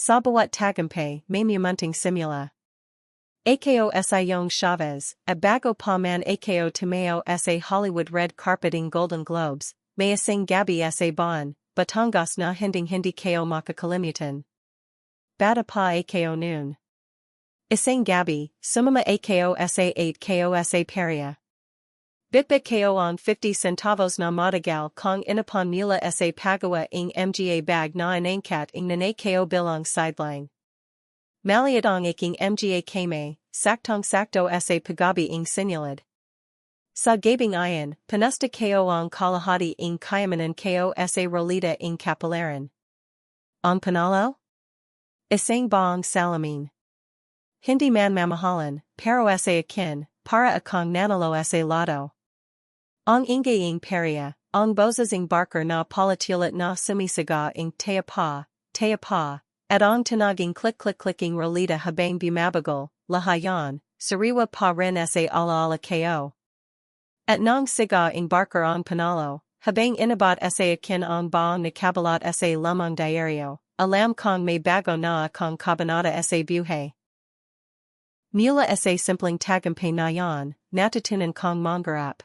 Sa bawat tagumpay, may munting simula. Ako si Yong Chavez, a bago pa man ako tumayo sa Hollywood red carpeting Golden Globes, may isang gabi sa bon, Batangas na hindi ko makakalimutan. Bata pa ako noon. Isang gabi, sumama ako sa 8 ko sa Perya. Bitbit ko on 50 centavos na matagal kong inapon Mula sa pagawa ng mga bag na inangkat ng nanay ko bilang sideline. Maliadong aking mga kame, saktong sakto sa paggabi ng sinulid. Sa gabing iyan, panusta ko ang kalahati ng kayamanan ko sa Roleta ng Kapalaran. Ang panalo? Isang baong salamin. Hindi man mamahalan, pero sa akin, para akong nanalo sa lotto. Ang ingaying Perya, ang bozasing barker na palatulat na sumisaga ng taya pa, at ang tanaging click-clicking Roleta habang bumabagal, lahayan, sariwa pa rin sa alaala ko. At nang siga ng barker ang panalo, habang inabot sa akin ang baong nakabalot sa lamang diaryo, alam kong may bago na akong kabanata sa buhay. Mula sa simpleng tagumpay na yan, natutunan kong mangarap.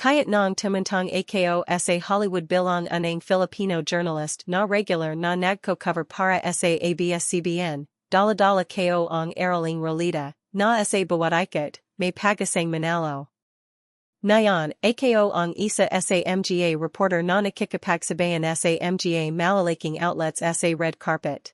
Kaya't nang tumintang ako sa Hollywood bilang unang Filipino journalist na regular na nagko-cover para sa ABS-CBN, dala-dala ko ang araling Roleta, na sa bawat may pagasang manalo. Ngayon, ako ang isa sa mga reporter na nakikipagsabayan sa mga malalaking outlets sa red carpet.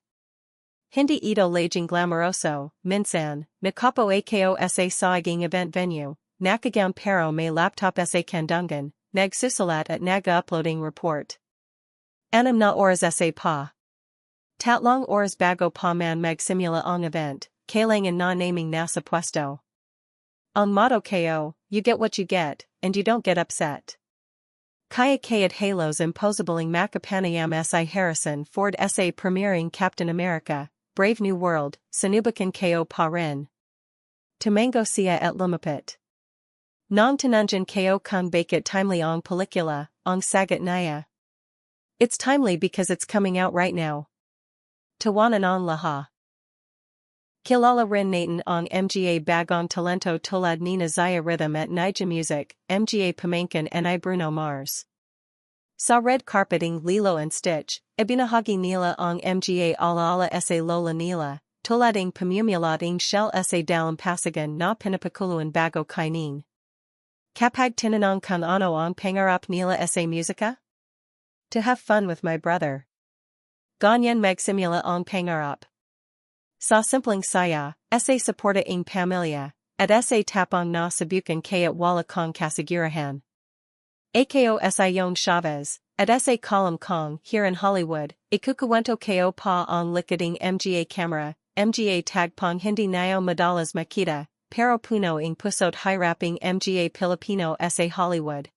Hindi ito laging glamoroso, minsan, nakapo ako sa saging event venue. Nakagam pero may laptop sa kandungan, nagsusulat at nag-uploading report. Anam na oras sa pa. Tatlong oras bago pa man magsimula ang event, kailangan na naming nasa pwesto. Ang motto ko, you get what you get, and you don't get upset. Kaya kaya't halos imposabling makapanayam si Harrison Ford sa premiering Captain America, Brave New World, sanubakan ko pa rin. Tumango siya at lumapit. Nang tinanjan ko kung bakit timely ang pelikula, ang sagat naya. It's timely because it's coming out right now. Tawanan ang laha. Kilala rin natin ang mga bagong talento tulad ni Zaya Rhythm at Nija Music, mga pamangkin ni Bruno Mars. Sa red carpeting Lilo and Stitch, ibinahagi nila ang mga alaala sa lola nila, tulading pamumulat ng shell sa dalampasigan na pinapakuluan bago kainin. Kapag tinanong kung ano ang pangarap nila sa musika? To have fun with my brother. Ganyan magsimula ang pangarap. Sa simpleng saya, sa suporta ng pamilya, at sa tapang na subukan kaya't wala kong kasigurahan. Ako si Yong Chavez, at sa column kong here in Hollywood, ikukuwento ko pa ang likading mga camera, mga tagpong hindi nayo madalas makita. Pero puno ng pusot hiraping mga Pilipino sa Hollywood.